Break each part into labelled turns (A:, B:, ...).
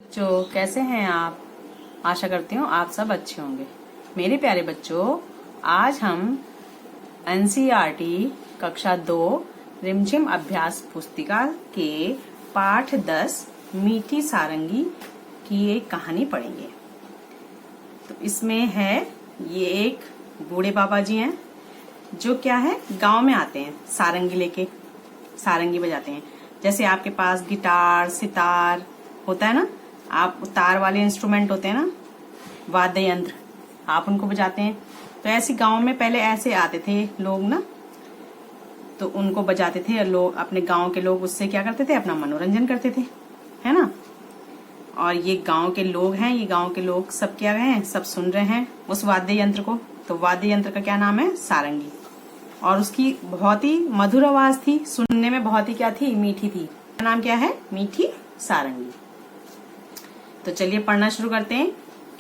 A: बच्चों कैसे हैं आप। आशा करती हूँ आप सब अच्छे होंगे। मेरे प्यारे बच्चों, आज हम एनसीईआरटी कक्षा 2 रिमझिम अभ्यास पुस्तिका के पाठ 10 मीठी सारंगी की एक कहानी पढ़ेंगे। तो इसमें है ये एक बूढ़े बाबा जी हैं जो क्या है गांव में आते हैं, सारंगी लेके सारंगी बजाते हैं। जैसे आपके पास गिटार सितार होता है ना, आप तार वाले इंस्ट्रूमेंट होते हैं ना, वाद्य यंत्र, आप उनको बजाते हैं। तो ऐसे गांव में पहले ऐसे आते थे लोग ना, तो उनको बजाते थे और लोग, अपने गांव के लोग उससे क्या करते थे, अपना मनोरंजन करते थे, है ना। और ये गांव के लोग हैं, ये गांव के लोग सब क्या हैं, सब सुन रहे हैं उस वाद्य यंत्र को। तो वाद्य यंत्र का क्या नाम है, सारंगी। और उसकी बहुत ही मधुर आवाज थी, सुनने में बहुत ही क्या थी, मीठी थी। नाम क्या है, मीठी सारंगी। तो चलिए पढ़ना शुरू करते हैं।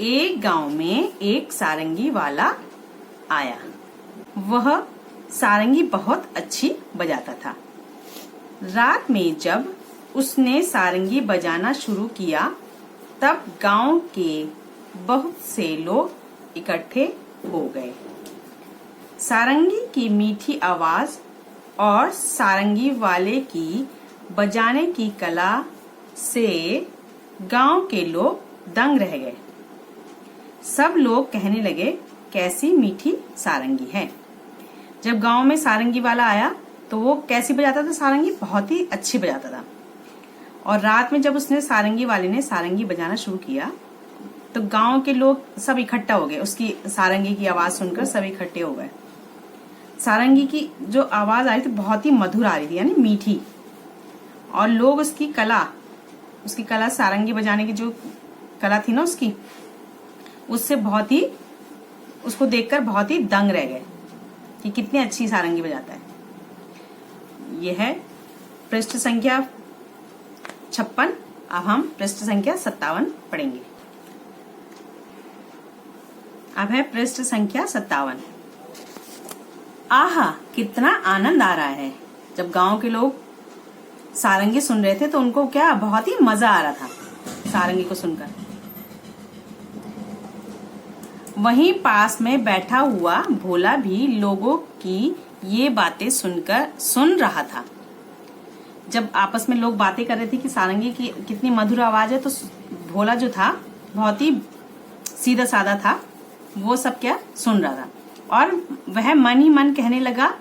A: एक गांव में एक सारंगी वाला आया। वह सारंगी बहुत अच्छी बजाता था। रात में जब उसने सारंगी बजाना शुरू किया तब गांव के बहुत से लोग इकट्ठे हो गए। सारंगी की मीठी आवाज और सारंगी वाले की बजाने की कला से गांव के लोग दंग रह गए। सब लोग कहने लगे, कैसी मीठी सारंगी है। जब गांव में सारंगी वाला आया तो वो कैसी बजाता था, सारंगी बहुत ही अच्छी बजाता था। और रात में जब उसने सारंगी वाले ने सारंगी बजाना शुरू किया तो गांव के लोग सब इकट्ठा हो गए। उसकी सारंगी की आवाज सुनकर सब इकट्ठे हो गए। सारंगी की जो आवाज आ रही थी बहुत ही मधुर आ रही थी, यानी मीठी। और लोग उसकी कला सारंगी बजाने की जो कला थी ना उसकी, उससे बहुत ही, उसको देखकर बहुत ही दंग रह गए कि कितनी अच्छी सारंगी बजाता है। यह है पृष्ठ संख्या 56। अब हम पृष्ठ संख्या 57 पढ़ेंगे। अब है पृष्ठ संख्या 57। आहा, कितना आनंद आ रहा है। जब गांव के लोग सारंगी सुन रहे थे तो उनको क्या बहुत ही मजा आ रहा था सारंगी को सुनकर। वहीं पास में बैठा हुआ भोला भी लोगों की ये बातें सुन रहा था। जब आपस में लोग बातें कर रहे थे कि सारंगी की कितनी मधुर आवाज है, तो भोला जो था बहुत ही सीधा साधा था, वो सब क्या सुन रहा था। और वह मन ही मन कहने लगा,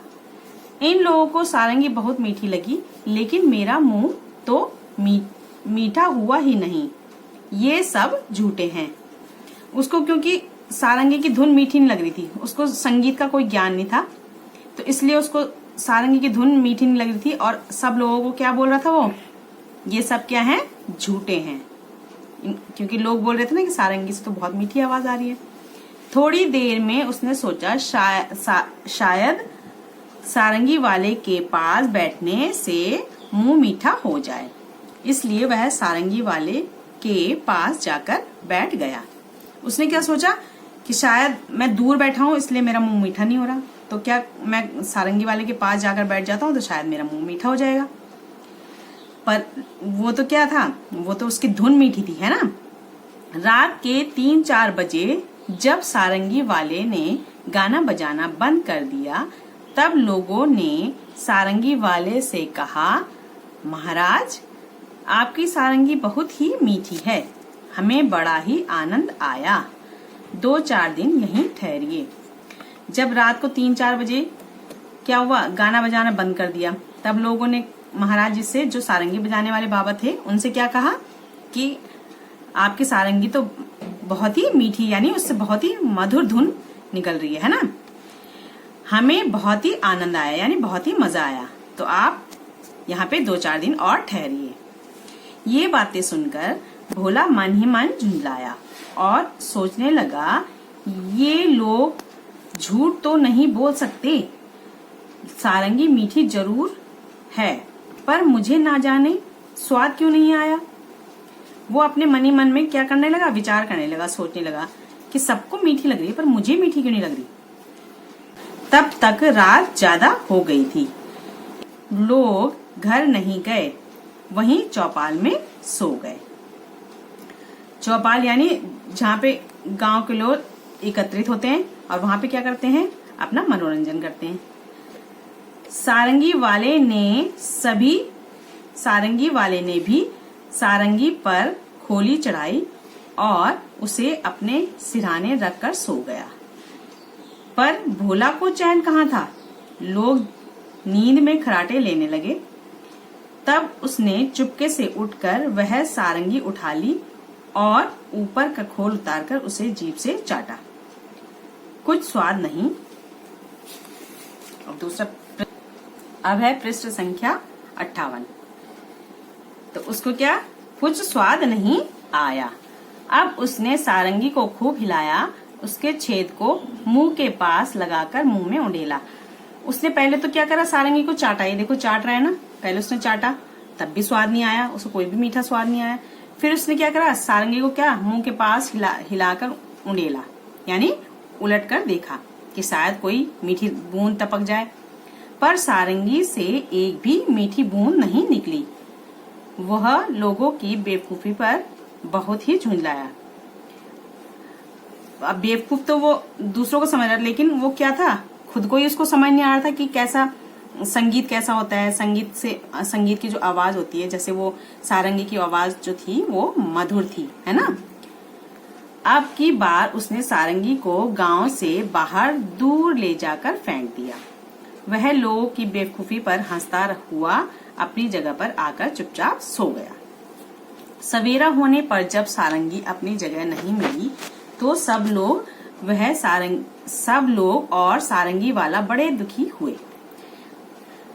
A: इन लोगों को सारंगी बहुत मीठी लगी, लेकिन मेरा मुंह तो मीठा हुआ ही नहीं। ये सब झूठे हैं। उसको क्योंकि सारंगी की धुन मीठी नहीं लग रही थी, उसको संगीत का कोई ज्ञान नहीं था, तो इसलिए उसको सारंगी की धुन मीठी नहीं लग रही थी। और सब लोगों को क्या बोल रहा था वो, ये सब क्या है, झूठे हैं। क्योंकि लोग बोल रहे थे ना कि सारंगी से तो बहुत मीठी आवाज आ रही है। थोड़ी देर में उसने सोचा शायद सारंगी वाले के पास बैठने से मुंह मीठा हो जाए, इसलिए वह सारंगी वाले के पास जाकर बैठ गया। उसने क्या सोचा कि शायद मैं दूर बैठा हूं इसलिए मेरा मुंह मीठा नहीं हो रहा, तो क्या मैं सारंगी वाले के पास जाकर बैठ जाता हूं तो शायद मेरा मुंह मीठा हो जाएगा। पर वो तो क्या था, वो तो उसकी धुन मीठी थी, है ना। रात के 3-4 बजे जब सारंगी वाले ने गाना बजाना बंद कर दिया तब लोगों ने सारंगी वाले से कहा, महाराज, आपकी सारंगी बहुत ही मीठी है, हमें बड़ा ही आनंद आया। 2-4 दिन यहीं ठहरिए। जब रात को 3-4 बजे क्या हुआ, गाना बजाना बंद कर दिया, तब लोगों ने महाराज जी से, जो सारंगी बजाने वाले बाबा थे, उनसे क्या कहा कि आपकी सारंगी तो बहुत ही मीठी, यानी उससे बहुत ही मधुर धुन निकल रही है ना, हमें बहुत ही आनंद आया, यानी बहुत ही मजा आया, तो आप यहाँ पे 2-4 दिन और ठहरिए। ये बातें सुनकर भोला मन ही मन झुंझलाया और सोचने लगा, ये लोग झूठ तो नहीं बोल सकते, सारंगी मीठी जरूर है, पर मुझे ना जाने स्वाद क्यों नहीं आया। वो अपने मन ही मन में क्या करने लगा, विचार करने लगा, सोचने लगा कि सबको मीठी लग रही है पर मुझे मीठी क्यों नहीं लग रही। तब तक रात ज्यादा हो गई थी। लोग घर नहीं गए, वहीं चौपाल में सो गए। चौपाल यानी जहाँ पे गांव के लोग एकत्रित होते हैं और वहां पे क्या करते हैं, अपना मनोरंजन करते हैं। सारंगी वाले ने भी सारंगी पर खोली चढ़ाई और उसे अपने सिरहाने रखकर सो गया। पर भोला को चैन कहाँ था। लोग नींद में खराटे लेने लगे। तब उसने चुपके से उठकर वह सारंगी उठा ली और ऊपर का खोल उतारकर उसे जीभ से चाटा। कुछ स्वाद नहीं। अब दूसरा, अब है पृष्ठ संख्या 58। तो उसको क्या, कुछ स्वाद नहीं आया। अब उसने सारंगी को खूब हिलाया, उसके छेद को मुंह के पास लगाकर मुंह में उंडेला। उसने पहले तो क्या करा, सारंगी को चाटा। ये देखो चाट रहा है ना, पहले उसने चाटा तब भी स्वाद नहीं आया, उसको कोई भी मीठा स्वाद नहीं आया। फिर उसने क्या करा, सारंगी को क्या मुंह के पास हिलाकर उंडेला, यानी उलट कर देखा कि शायद कोई मीठी बूंद टपक जाए। पर सारंगी से एक भी मीठी बूंद नहीं निकली। वह लोगों की बेवकूफी पर बहुत ही झुंझलाया। अब बेवकूफ तो वो दूसरों को समझ रहा, लेकिन वो क्या था, खुद को ही उसको समझ नहीं आ रहा था कि कैसा संगीत कैसा होता है। संगीत की जो आवाज होती है, जैसे वो सारंगी की आवाज जो थी वो मधुर थी, है ना। अब की बार उसने सारंगी को गांव से बाहर दूर ले जाकर फेंक दिया। वह लोगों की बेवकूफी पर हंसता हुआ अपनी जगह पर आकर चुपचाप सो गया। सवेरा होने पर जब सारंगी अपनी जगह नहीं मिली तो सब लोग और सारंगी वाला बड़े दुखी हुए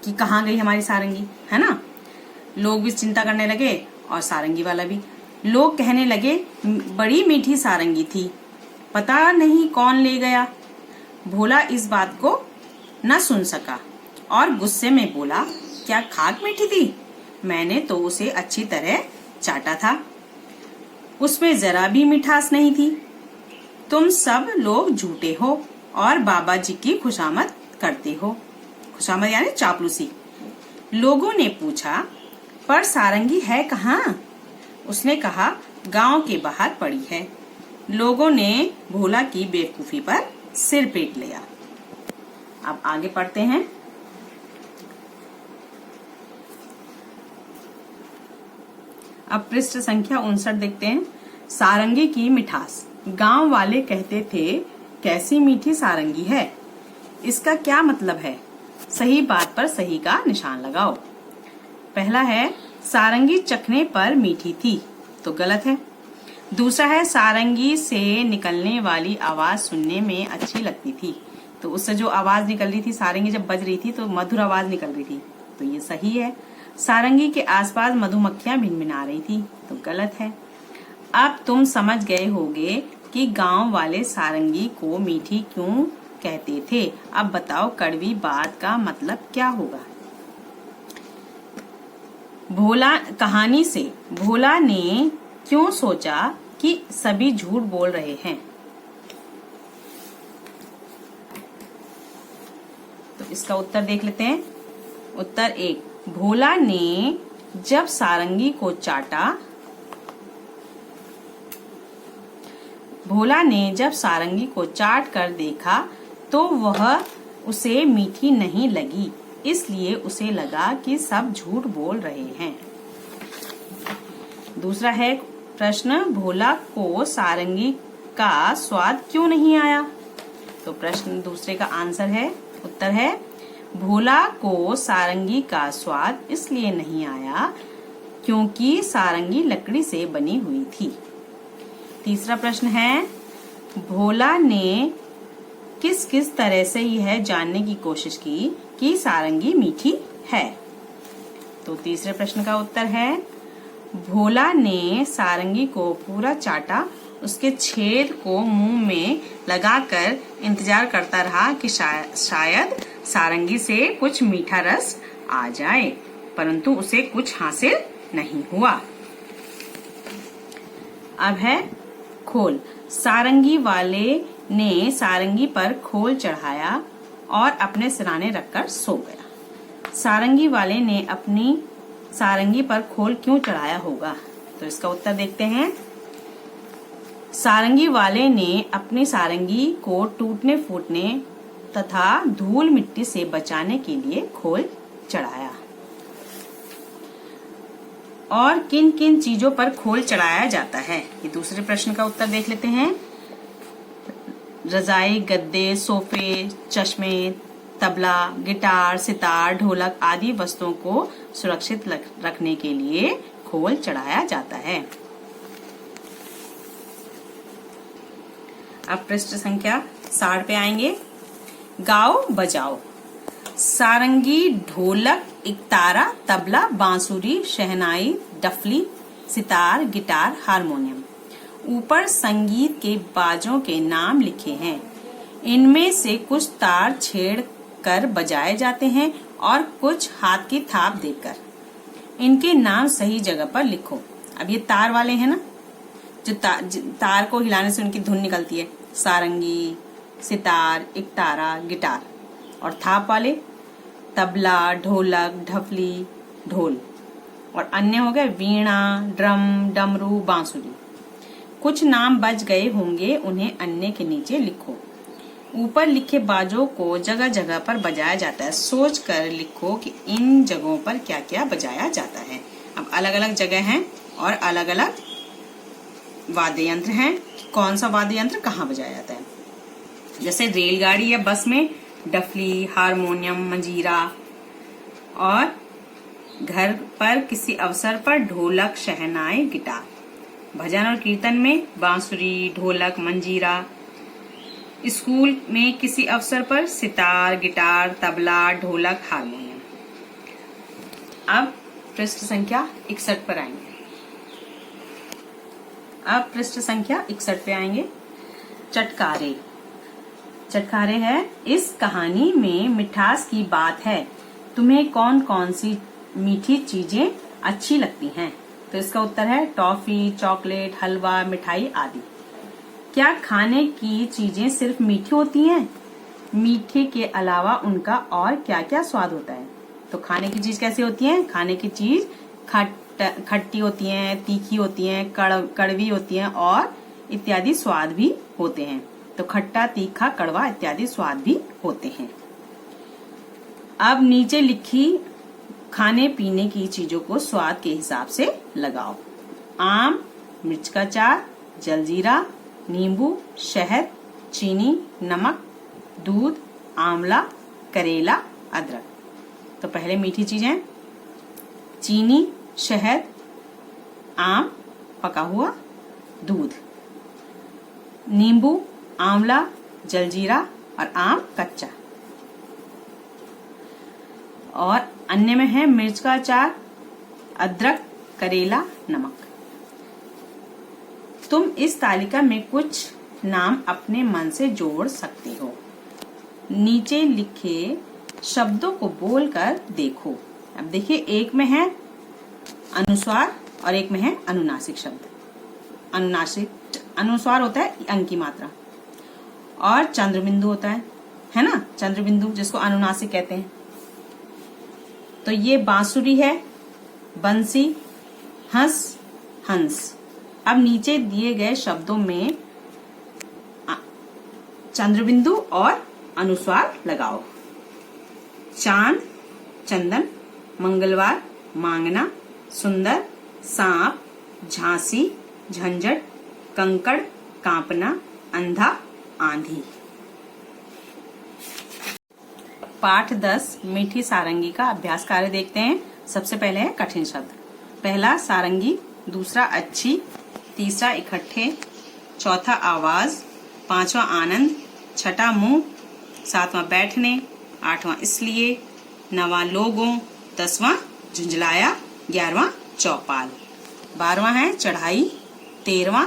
A: कि कहाँ गई हमारी सारंगी, है ना। लोग भी चिंता करने लगे और सारंगी वाला भी। लोग कहने लगे, बड़ी मीठी सारंगी थी, पता नहीं कौन ले गया। भोला इस बात को न सुन सका और गुस्से में बोला, क्या खाक मीठी थी? मैंने तो उसे अच्छी तरह चाटा था, उसमें जरा भी मिठास नहीं थी। तुम सब लोग झूठे हो और बाबा जी की खुशामद करते हो। खुशामद यानी चापलूसी। लोगों ने पूछा, पर सारंगी है कहाँ? उसने कहा, गांव के बाहर पड़ी है। लोगों ने भोला की बेवकूफी पर सिर पीट लिया। अब आगे पढ़ते हैं। अब पृष्ठ संख्या 59 देखते हैं। सारंगी की मिठास। गांव वाले कहते थे, कैसी मीठी सारंगी है। इसका क्या मतलब है? सही बात पर सही का निशान लगाओ। पहला है, सारंगी चखने पर मीठी थी, तो गलत है। दूसरा है, सारंगी से निकलने वाली आवाज सुनने में अच्छी लगती थी, तो उससे जो आवाज निकल रही थी, सारंगी जब बज रही थी तो मधुर आवाज निकल रही थी, तो ये सही है। सारंगी के आसपास मधुमक्खियां भिनभिना रही थी, तो गलत है। अब तुम समझ गए होगे कि गांव वाले सारंगी को मीठी क्यों कहते थे। अब बताओ कड़वी बात का मतलब क्या होगा। कहानी से भोला ने क्यों सोचा कि सभी झूठ बोल रहे हैं। तो इसका उत्तर देख लेते हैं। उत्तर 1, भोला ने जब सारंगी को चाट कर देखा तो वह उसे मीठी नहीं लगी, इसलिए उसे लगा कि सब झूठ बोल रहे हैं। दूसरा है प्रश्न, भोला को सारंगी का स्वाद क्यों नहीं आया। तो प्रश्न दूसरे का आंसर है, उत्तर है, भोला को सारंगी का स्वाद इसलिए नहीं आया क्योंकि सारंगी लकड़ी से बनी हुई थी। तीसरा प्रश्न है, भोला ने किस किस तरह से यह जानने की कोशिश की कि सारंगी मीठी है। तो तीसरे प्रश्न का उत्तर है, भोला ने सारंगी को पूरा चाटा, उसके छेद को मुंह में लगाकर इंतजार करता रहा कि शायद सारंगी से कुछ मीठा रस आ जाए, परंतु उसे कुछ हासिल नहीं हुआ। अब है खोल। सारंगी वाले ने सारंगी पर खोल चढ़ाया और अपने सिरहाने रखकर सो गया। सारंगी वाले ने अपनी सारंगी पर खोल क्यों चढ़ाया होगा। तो इसका उत्तर देखते हैं। सारंगी वाले ने अपनी सारंगी को टूटने फूटने तथा धूल मिट्टी से बचाने के लिए खोल चढ़ाया। और किन किन चीजों पर खोल चढ़ाया जाता है, ये दूसरे प्रश्न का उत्तर देख लेते हैं। रजाई, गद्दे, सोफे, चश्मे, तबला, गिटार, सितार, ढोलक आदि वस्तुओं को सुरक्षित रखने के लिए खोल चढ़ाया जाता है। अब पृष्ठ संख्या 60 पे आएंगे। गाओ बजाओ। सारंगी, ढोलक, इकतारा, तबला, बांसुरी, शहनाई, डफली, सितार, गिटार, हारमोनियम। ऊपर संगीत के बाजों के नाम लिखे हैं। इनमें से कुछ तार छेड़ कर बजाए जाते हैं और कुछ हाथ की थाप देकर। इनके नाम सही जगह पर लिखो। अब ये तार वाले हैं ना, जो तार को हिलाने से उनकी धुन निकलती है। सारंगी, सितार, इकतारा, गिटार। और थाप वाले तबला, ढोलक, ढफली, ढोल। और अन्य हो गए वीणा, ड्रम, डमरू, बांसुरी। कुछ नाम बच गए होंगे, उन्हें अन्य के नीचे लिखो। ऊपर लिखे बाजों को जगह जगह पर बजाया जाता है। सोच कर लिखो कि इन जगहों पर क्या क्या बजाया जाता है। अब अलग अलग जगह हैं और अलग अलग वाद्य यंत्र हैं। कौन सा वाद्य यंत्र कहाँ बजाया जाता है। जैसे रेलगाड़ी या बस में डफली, हारमोनियम, मंजीरा। और घर पर किसी अवसर पर ढोलक, शहनाई, गिटार। भजन और कीर्तन में बांसुरी, ढोलक, मंजीरा। स्कूल में किसी अवसर पर सितार, गिटार, तबला, ढोलक, हारमोनियम। अब पृष्ठ संख्या 61 पर आएंगे। अब पृष्ठ संख्या 61 पे आएंगे। चटकारे। चटकारे है, इस कहानी में मिठास की बात है। तुम्हें कौन कौन सी मीठी चीजें अच्छी लगती हैं? तो इसका उत्तर है टॉफी, चॉकलेट, हलवा, मिठाई आदि। क्या खाने की चीजें सिर्फ मीठी होती हैं? मीठे के अलावा उनका और क्या क्या स्वाद होता है? तो खाने की चीज कैसे होती है? खाने की चीज खट्टी होती हैं, तीखी होती हैं, कड़वी होती हैं और इत्यादि स्वाद भी होते हैं। तो खट्टा, तीखा, कड़वा इत्यादि स्वाद भी होते हैं। अब नीचे लिखी खाने पीने की चीजों को स्वाद के हिसाब से लगाओ। आम, मिर्च का अचार, जलजीरा, नींबू, शहद, चीनी, नमक, दूध, आंवला, करेला, अदरक। तो पहले मीठी चीजें चीनी, शहद, आम पका हुआ, दूध, नींबू, आंवला, जलजीरा और आम कच्चा। और अन्य में है मिर्च का अचार, अदरक, करेला, नमक। तुम इस तालिका में कुछ नाम अपने मन से जोड़ सकते हो। नीचे लिखे शब्दों को बोलकर देखो। अब देखिए, एक में है अनुस्वार और एक में है अनुनासिक शब्द। अनुस्वार होता है अंक की मात्रा और चंद्रबिंदु होता है ना, चंद्रबिंदु जिसको अनुनासिक कहते हैं। तो ये बांसुरी है, बंसी, हंस, हंस। अब नीचे दिए गए शब्दों में चंद्रबिंदु और अनुस्वार लगाओ। चांद, चंदन, मंगलवार, मांगना, सुंदर, सांप, झांसी, झंझट, कंकड़, कांपना, अंधा, आंधी। पाठ 10 मीठी सारंगी का अभ्यास कार्य देखते हैं। सबसे पहले है कठिन शब्द। पहला सारंगी, दूसरा अच्छी, तीसरा इकट्ठे, चौथा आवाज, पांचवा आनंद, छठा मुंह, सातवां बैठने, आठवां इसलिए, नवां लोगों, 10वां झुंझलाया, 11वां चौपाल, 12वां है चढ़ाई, 13वां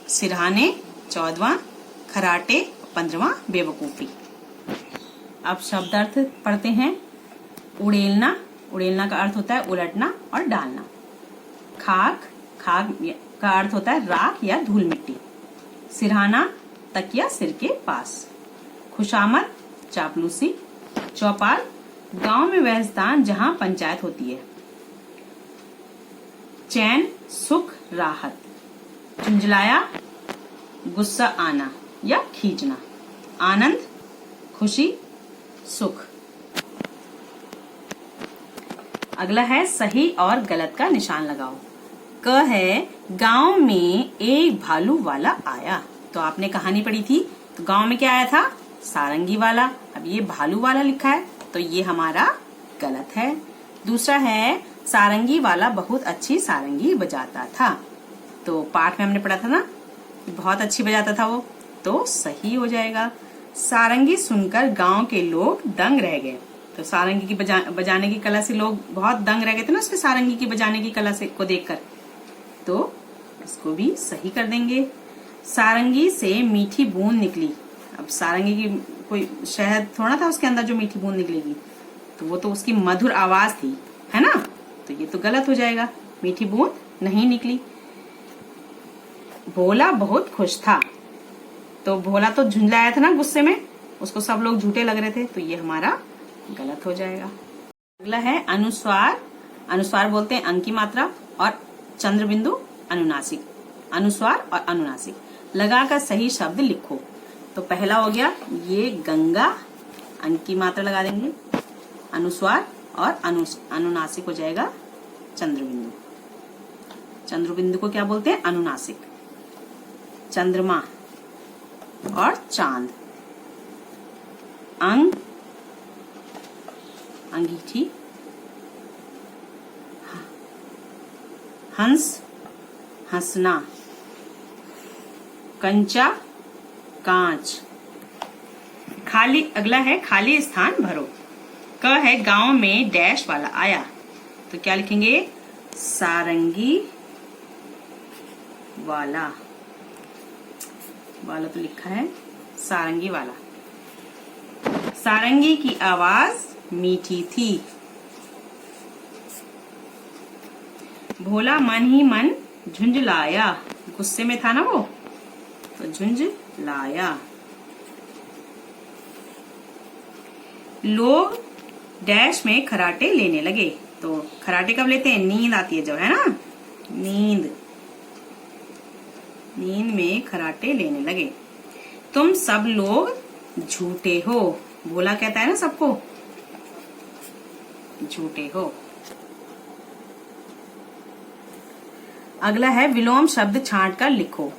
A: सिरहाने, 14वां खराटे, 15वां बेवकूफी। अब शब्द अर्थ पढ़ते हैं। उड़ेलना, उड़ेलना का अर्थ होता है उलटना और डालना। खाक, खाक का अर्थ होता है राख या धूल मिट्टी। सिरहाना, तकिया सिर के पास। खुशामद, चापलूसी। चौपाल, गांव में वह स्थान जहां पंचायत होती है। चैन, सुख, राहत। झुंझलाया, गुस्सा आना या खींचना। आनंद, खुशी, सुख। अगला है सही और गलत का निशान लगाओ। क है गांव में एक भालू वाला आया। तो आपने कहानी पढ़ी थी, तो गांव में क्या आया था? सारंगी वाला। अब ये भालू वाला लिखा है तो ये हमारा गलत है। दूसरा है सारंगी वाला बहुत अच्छी सारंगी बजाता था। तो पाठ में हमने पढ़ा था ना, बहुत अच्छी बजाता था वो, तो सही हो जाएगा। सारंगी सुनकर गांव के लोग दंग रह गए। तो सारंगी की बजाने की कला से लोग बहुत दंग रह गए थे ना, उसके सारंगी की बजाने की कला से को देखकर, तो इसको भी सही कर देंगे। सारंगी से मीठी बूंद निकली। अब सारंगी की कोई शहद थोड़ा था उसके अंदर जो मीठी बूंद निकलेगी, तो वो तो उसकी मधुर आवाज थी, है ना, तो ये तो गलत हो जाएगा, मीठी बूंद नहीं निकली। भोला बहुत खुश था। तो भोला तो झुंझलाया था ना गुस्से में, उसको सब लोग झूठे लग रहे थे, तो ये हमारा गलत हो जाएगा। अगला है अनुस्वार। अनुस्वार बोलते हैं अंक की मात्रा, और चंद्र बिंदु अनुनासिक। अनुस्वार और अनुनासिक लगाकर सही शब्द लिखो। तो पहला हो गया ये गंगा, अंक की मात्रा लगा देंगे, अनुस्वार, और अनुनासिक हो जाएगा चंद्र बिंदु। चंद्र बिंदु को क्या बोलते हैं? अनुनासिक। चंद्रमा और चांद। अंग, अंगीठी। हंस, हंसना। कंचा, कांच। खाली, अगला है खाली स्थान भरो। क है गांव में डैश वाला आया। तो क्या लिखेंगे? सारंगी वाला। वाला तो लिखा है सारंगी वाला। सारंगी की आवाज मीठी थी। भोला मन ही मन झुंझलाया। गुस्से में था ना वो, तो झुंझलाया। लोग डैश में खराटे लेने लगे। तो खराटे कब लेते हैं? नींद आती है जब, है ना, नींद। नींद में खराटे लेने लगे। तुम सब लोग झूठे हो। भोला कहता है ना सबको, झूठे हो। अगला है विलोम शब्द छांट कर लिखो।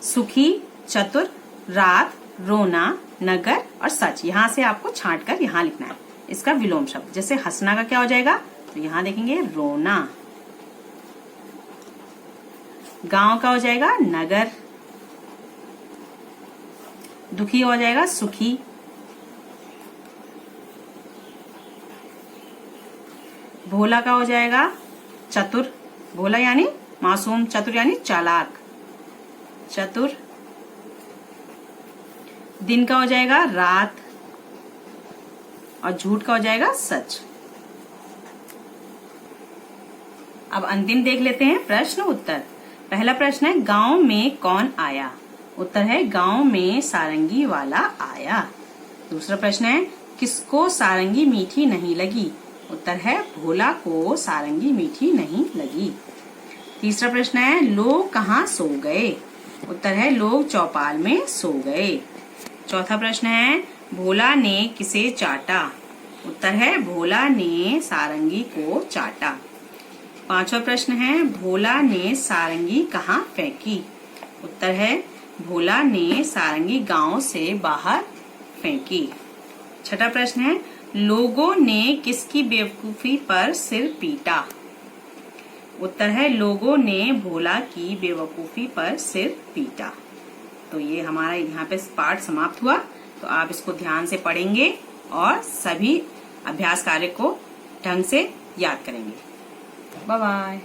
A: सुखी, चतुर, रात, रोना, नगर और सच। यहां से आपको छांट कर यहां लिखना है इसका विलोम शब्द। जैसे हंसना का क्या हो जाएगा? तो यहां देखेंगे रोना। गांव का हो जाएगा नगर। दुखी हो जाएगा सुखी। भोला का हो जाएगा चतुर। भोला यानी मासूम, चतुर यानी चालाक, चतुर। दिन का हो जाएगा रात, और झूठ का हो जाएगा सच। अब अंतिम देख लेते हैं प्रश्न उत्तर। पहला प्रश्न है गांव में कौन आया? उत्तर है गांव में सारंगी वाला आया। दूसरा प्रश्न है किसको सारंगी मीठी नहीं लगी? उत्तर है भोला को सारंगी मीठी नहीं लगी। तीसरा प्रश्न है लोग कहाँ सो गए? उत्तर है लोग चौपाल में सो गए। चौथा प्रश्न है भोला ने किसे चाटा? उत्तर है भोला ने सारंगी को चाटा। पांचवा प्रश्न है भोला ने सारंगी कहाँ फेंकी? उत्तर है भोला ने सारंगी गांव से बाहर फेंकी। छठा प्रश्न है लोगों ने किसकी बेवकूफी पर सिर पीटा? उत्तर है लोगों ने भोला की बेवकूफी पर सिर पीटा। तो ये हमारा यहाँ पे पाठ समाप्त हुआ। तो आप इसको ध्यान से पढ़ेंगे और सभी अभ्यास कार्य को ढंग से याद करेंगे। Bye bye.